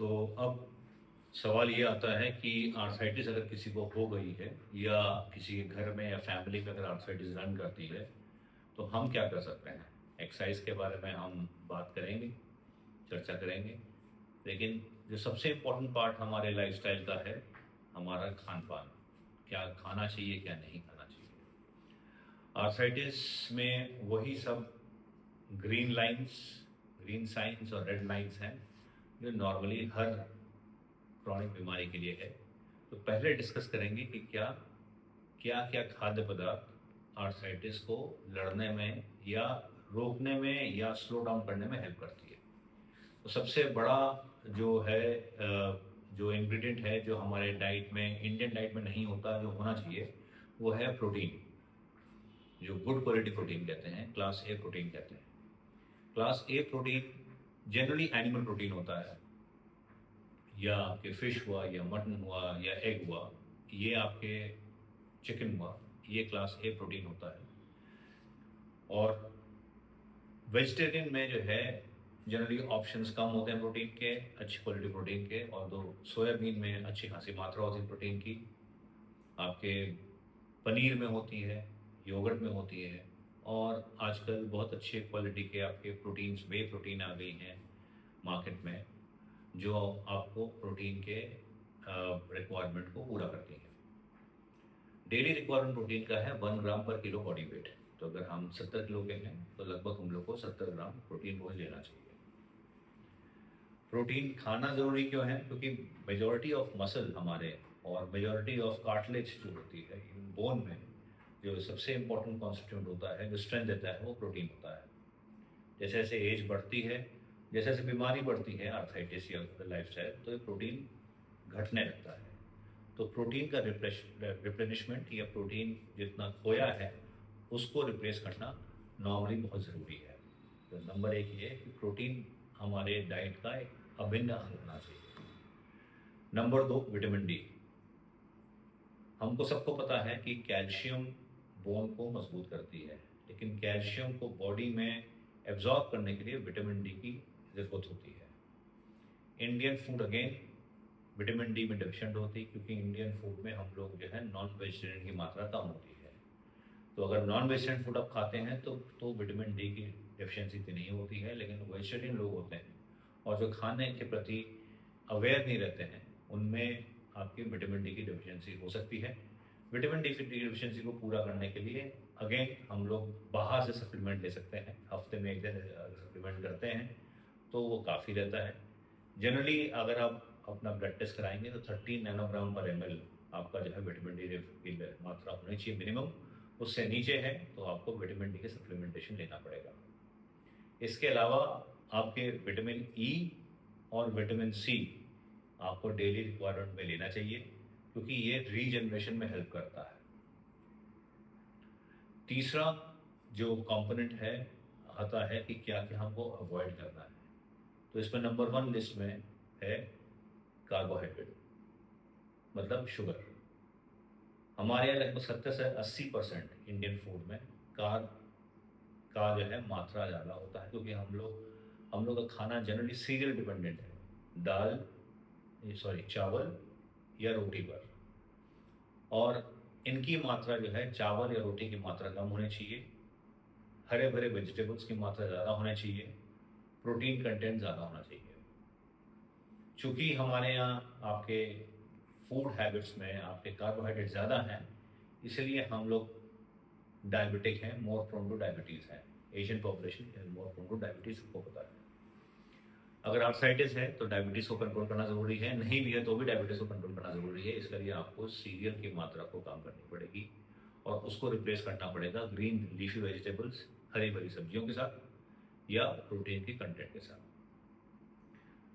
तो अब सवाल ये आता है कि आर्थराइटिस अगर किसी को हो गई है या किसी के घर में या फैमिली में अगर आर्थराइटिस रन करती है तो हम क्या कर सकते हैं। एक्सरसाइज के बारे में हम बात करेंगे, चर्चा करेंगे, लेकिन जो सबसे इम्पोर्टेंट पार्ट हमारे लाइफस्टाइल का है हमारा खान पान। क्या खाना चाहिए, क्या नहीं खाना चाहिए। आर्थराइटिस में वही सब ग्रीन लाइंस, ग्रीन साइंस और रेड लाइंस हैं जो नॉर्मली हर क्रॉनिक बीमारी के लिए है। तो पहले डिस्कस करेंगे कि क्या क्या क्या खाद्य पदार्थ आर्थराइटिस को लड़ने में या रोकने में या स्लो डाउन करने में हेल्प करती है। तो सबसे बड़ा जो है जो इंग्रेडिएंट है जो हमारे डाइट में, इंडियन डाइट में नहीं होता, जो होना चाहिए, वो है प्रोटीन। जो गुड क्वालिटी प्रोटीन कहते हैं, क्लास ए प्रोटीन कहते हैं। क्लास ए प्रोटीन जनरली एनिमल प्रोटीन होता है, या आपके फिश हुआ या मटन हुआ या एग हुआ, ये आपके चिकन हुआ, ये क्लास ए प्रोटीन होता है। और वेजिटेरियन में जो है जनरली ऑप्शंस कम होते हैं प्रोटीन के, अच्छी क्वालिटी प्रोटीन के। और दो सोयाबीन में अच्छी खासी मात्रा होती है प्रोटीन की, आपके पनीर में होती है, योगर्ट में होती है, और आजकल बहुत अच्छे क्वालिटी के आपके प्रोटीन्स, वे प्रोटीन आ गई हैं मार्केट में, जो आपको प्रोटीन के रिक्वायरमेंट को पूरा करती हैं। डेली रिक्वायरमेंट प्रोटीन का है 1 ग्राम पर किलो बॉडी वेट। तो अगर हम 70 किलो के हैं तो लगभग हम लोग को 70 ग्राम प्रोटीन रोज लेना चाहिए। प्रोटीन खाना ज़रूरी क्यों है? क्योंकि मेजॉरिटी ऑफ मसल हमारे और मेजॉरिटी ऑफ कार्टिलेज जो होती है इन बोन में, जो सबसे इम्पोर्टेंट कॉन्स्टिट्यूंट होता है, जो स्ट्रेंथ देता है, वो प्रोटीन होता है। जैसे जैसे एज बढ़ती है, जैसे जैसे बीमारी बढ़ती है, आर्थराइटिस या लाइफस्टाइल, तो ये प्रोटीन घटने लगता है। तो प्रोटीन का रिप्लेनिशमेंट या प्रोटीन जितना खोया है उसको रिप्लेस करना नॉर्मली बहुत ज़रूरी है। तो नंबर एक ये कि प्रोटीन हमारे डाइट का एक अभिन्न अंग होना चाहिए। Number 2, vitamin D. हमको सबको पता है कि कैल्शियम बोन को मजबूत करती है, लेकिन कैल्शियम को बॉडी में एब्जॉर्ब करने के लिए विटामिन डी की ज़रूरत होती है। Indian food again vitamin D में डेफिशिएंट होती है, क्योंकि इंडियन फूड में हम लोग जो है नॉन वेजिटेरियन की मात्रा कम होती है। तो अगर नॉन वेजिटेरियन फूड आप खाते हैं तो विटामिन डी की डेफिशिएंसी इतनी नहीं होती है, लेकिन वेजिटेरियन लोग होते हैं और जो खाने के प्रति अवेयर नहीं रहते हैं, उनमें आपकी विटामिन डी की डेफिशिएंसी हो सकती है। विटामिन डी की डेफिशिएंसी को पूरा करने के लिए अगेन हम लोग बाहर से सप्लीमेंट ले सकते हैं। हफ्ते में 1 दिन सप्लीमेंट करते हैं तो वो काफ़ी रहता है। जनरली अगर आप अपना ब्लड टेस्ट कराएंगे तो 30 नैनोग्राम पर ml आपका जो है विटामिन डी की मात्रा होनी चाहिए मिनिमम। उससे नीचे है तो आपको विटामिन डी के सप्लीमेंटेशन लेना पड़ेगा। इसके अलावा आपके विटामिन ई और विटामिन सी आपको डेली रिक्वायरमेंट में लेना चाहिए, क्योंकि ये रीजनरेशन में हेल्प करता है। तीसरा जो कंपोनेंट है आता है कि क्या क्या हमको अवॉइड करना है। तो इसमें नंबर 1 लिस्ट में है कार्बोहाइड्रेट, मतलब शुगर। हमारे यहाँ लगभग 70 से 80% इंडियन फूड में कार्ब का जो है मात्रा ज़्यादा होता है, क्योंकि हम लोग का खाना जनरली सीरियल डिपेंडेंट है, चावल या रोटी पर। और इनकी मात्रा जो है, चावल या रोटी की मात्रा कम होनी चाहिए, हरे भरे वेजिटेबल्स की मात्रा ज़्यादा होनी चाहिए, प्रोटीन कंटेंट ज़्यादा होना चाहिए। चूँकि हमारे यहाँ आपके फूड हैबिट्स में आपके कार्बोहाइड्रेट ज़्यादा हैं, इसलिए हम लोग डायबिटिक हैं, मोर प्रोन टू डायबिटीज़ हैं। Asian population is more prone to diabetes, सबको पता है। अगर आर्थराइटिस है तो डायबिटीज़ को कंट्रोल करना ज़रूरी है, नहीं भी है तो भी डायबिटीज़ को कंट्रोल करना ज़रूरी है। इसके लिए आपको सीरियल की मात्रा को कम करनी पड़ेगी और उसको रिप्लेस करना पड़ेगा ग्रीन लीफी वेजिटेबल्स, हरी भरी सब्जियों के साथ या प्रोटीन की कंटेंट के साथ।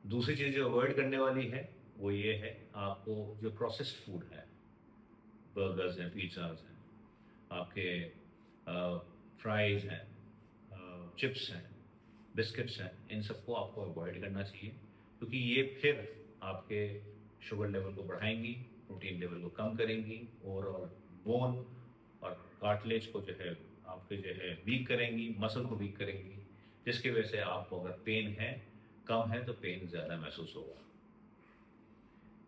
दूसरी चीज़ जो अवॉइड करने वाली है वो ये है, आपको जो प्रोसेस्ड फूड है, बर्गर्स हैं, पिज़्ज़ाज हैं, आपके फ्राइज़ हैं, चिप्स हैं, बिस्किट्स हैं, इन सबको आपको अवॉइड करना चाहिए, क्योंकि ये फिर आपके शुगर लेवल को बढ़ाएंगी, प्रोटीन लेवल को कम करेंगी, ओवरऑल बोन और कार्टिलेज को जो है आपके जो है वीक करेंगी, मसल को वीक करेंगी, जिसकी वजह से आपको अगर पेन है, कम है तो पेन ज़्यादा महसूस होगा।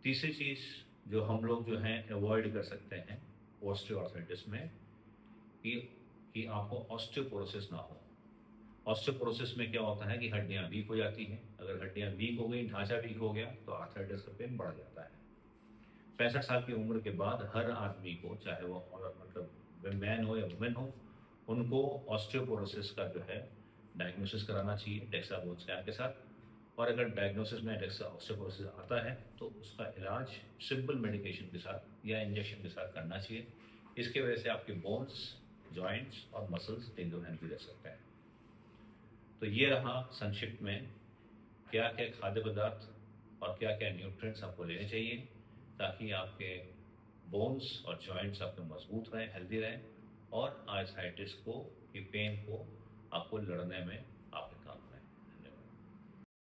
तीसरी चीज़ जो हम लोग जो हैं अवॉइड कर सकते हैं ऑस्टियोआर्थराइटिस में कि कि आपको ऑस्टियोपोरोसिस ना हो। ऑस्टियोपोरोसिस में क्या होता है कि हड्डियाँ वीक हो जाती हैं। अगर हड्डियाँ वीक हो गई, ढांचा वीक हो गया तो आर्थराइटिस का पेन बढ़ जाता है। 65 साल की उम्र के बाद हर आदमी को, चाहे वो मतलब मैन हो या वुमेन हो, उनको ऑस्टियोपोरोसिस का जो है डायग्नोसिस कराना चाहिए डेक्सा बोन स्कैन के साथ। और अगर डायग्नोसिस में डेक्सा ऑस्टियोपोरोसिस आता है तो उसका इलाज सिंपल मेडिकेशन के साथ या इंजेक्शन के साथ करना चाहिए। इसकी वजह से आपके बोन्स, जॉइंट्स और मसल्स एकदम हेल्दी रह सकते हैं। तो ये रहा संक्षिप्त में क्या क्या खाद्य पदार्थ और क्या क्या न्यूट्रिएंट्स आपको लेने चाहिए ताकि आपके बोन्स और जॉइंट्स आपके मजबूत रहें, हेल्दी रहें और आर्थराइटिस को, ये पेन को आपको लड़ने में